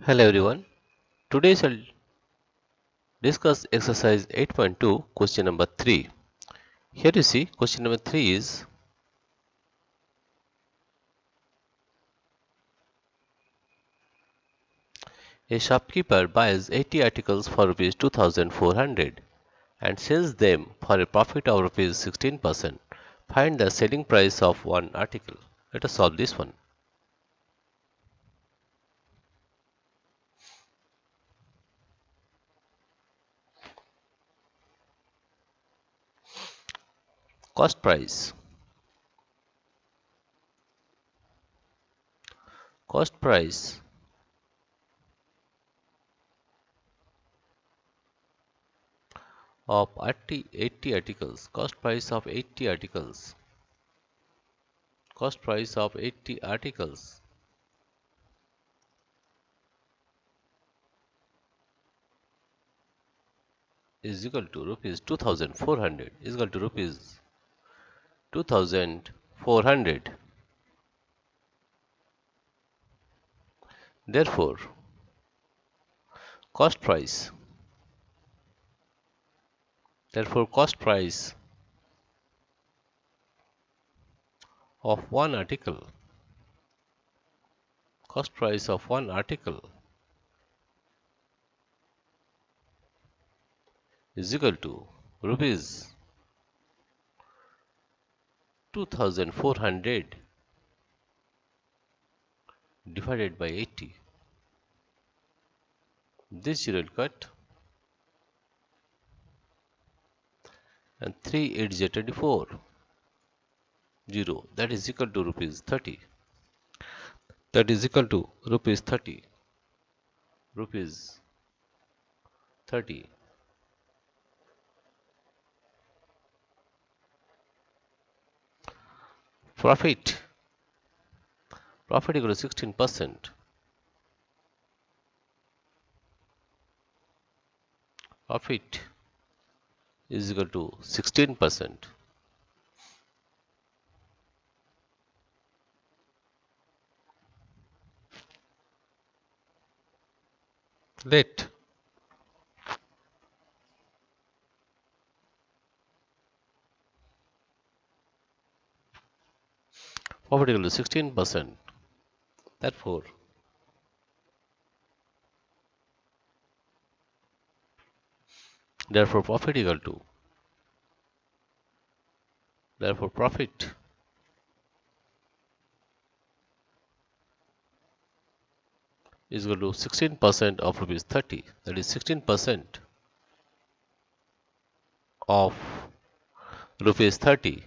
Hello everyone. Today I'll discuss exercise 8.2 question number 3. Here you see question number 3 is a shopkeeper buys 80 articles for rupees 2400 and sells them for a profit of rupees 16%. Find the selling price of one article. Let us solve this one. Cost price. Cost price of 80 articles. Cost price of 80 articles. Cost price of 80 articles is equal to rupees 2400 is equal to rupees 2400. Therefore, cost price cost price of one article is equal to rupees 2400 divided by 80. This zero will cut and 3 8 is 24. 0, that is equal to rupees 30. That is equal to rupees 30. Rupees 30. Profit equal to 16%. Profit is equal to 16%. Let profit equal to 16%. Therefore, profit equal to profit is equal to 16% of rupees 30. That is 16% of rupees 30.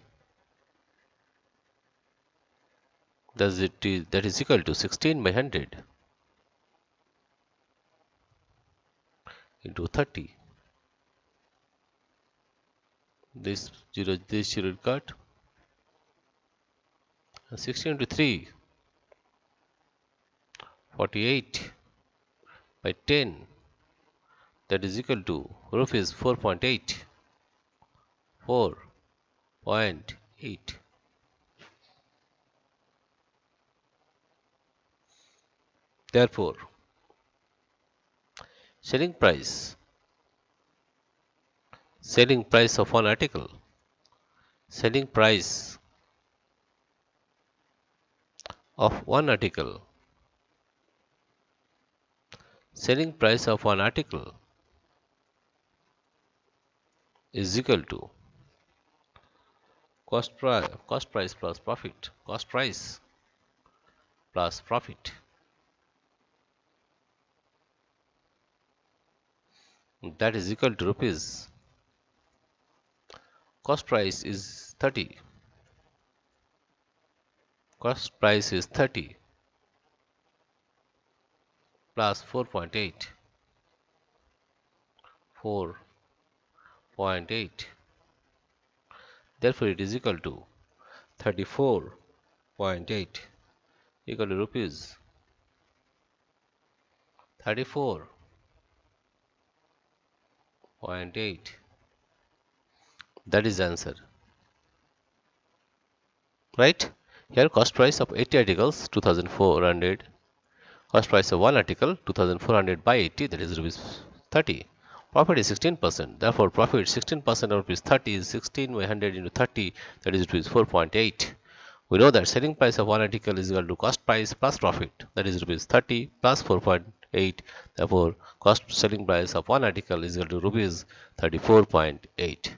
That is equal to 16 by 100 into 30. This zero cut. 16 into 3, 48 by 10. That is equal to rupees 4.8. 4.8. Therefore, selling price of one article, selling price of one article is equal to cost price plus profit. Cost price plus profit. That is equal to rupees. Cost price is 30. Cost price is 30 plus 4.8. 4.8. Therefore, it is equal to 34.8 equal to rupees 34.8. That is the answer. Right? Here cost price of 80 articles 2400 Cost price of one article 2400 by 80, that is rupees 30. Profit is 16%. Therefore, profit 16% of rupees 30 is 16 by 100 into 30, that is rupees 4.8. We know that selling price of one article is equal to cost price plus profit, that is rupees 30 plus 4.8. Therefore, cost selling price of one article is equal to rupees 34.8.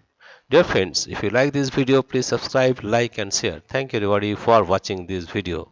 Dear friends, if you like this video, please subscribe, like and share. Thank you everybody for watching this video.